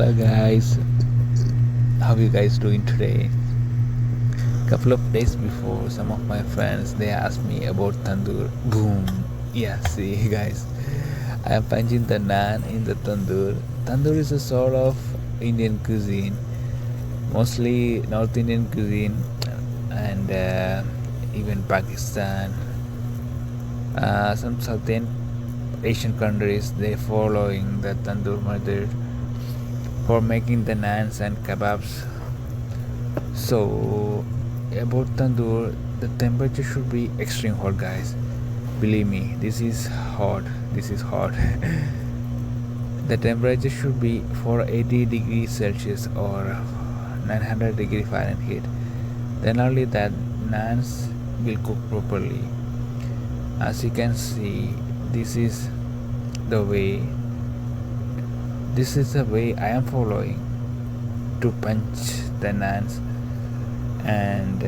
Hello guys, how you guys doing today? Couple of days before, some of my friends they asked me about tandoor. Boom. Yeah, see guys, I am punching the naan in the tandoor. Tandoor is a sort of Indian cuisine, mostly North Indian cuisine, and even Pakistan. Some Southern Asian countries they following the tandoor method for making the naans and kebabs. So, about tandoor, the temperature should be extreme hot, guys. Believe me, this is hot. This is hot. The temperature should be for 80 degrees Celsius or 900 degrees Fahrenheit. Then only that naans will cook properly. As you can see, this is the way. This is the way I am following to punch the naans and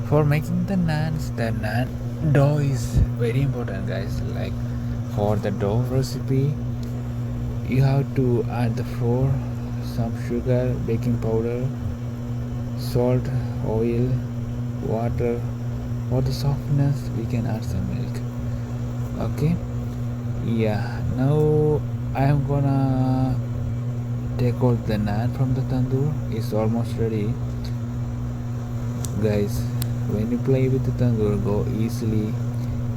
for making the naans, the naan dough is very important, guys. Like for the dough recipe, you have to add the flour, some sugar, baking powder, salt, oil, water. For the softness, we can add some milk. Okay, yeah. Now I am gonna take out the naan from the tandoor. It's almost ready, guys. When you play with the tandoor, go easily,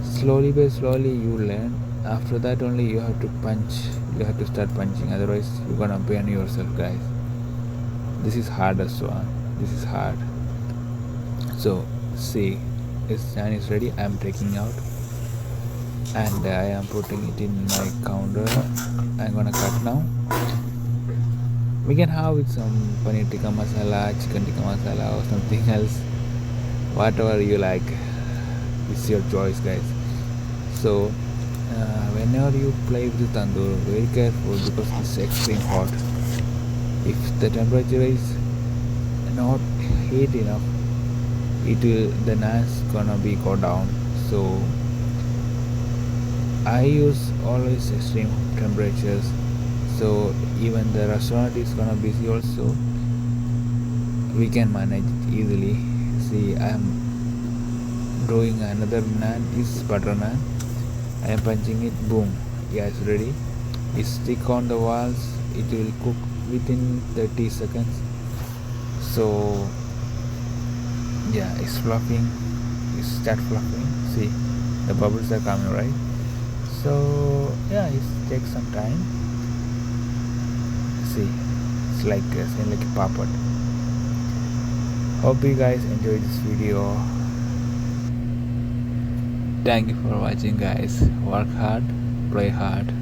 slowly by slowly you learn. After that only you have to punch, you have to start punching, otherwise you're gonna burn yourself, guys. This is hardest one. This is hard. So see, this naan is ready. I am taking out and I am putting it in my counter. I'm gonna cut now. We can have with some paneer tikka masala, chicken tikka masala, or something else, whatever you like. It's your choice, guys. So whenever you play with the tandoor, very careful because it's extreme hot. If the temperature is not heat enough, it will, the naan's gonna be go down. So I use always extreme temperatures. So even the restaurant is gonna busy also, we can manage it easily. See, I am doing another naan, is butter naan. I am punching it, boom, yeah, it's ready. It's stick on the walls, it will cook within 30 seconds. So yeah, it's fluffing, it start fluffing. See, the bubbles are coming, right? So yeah, it takes some time. See, it's like same like a papad. Hope you guys enjoyed this video. Thank you for watching, guys. Work hard, play hard.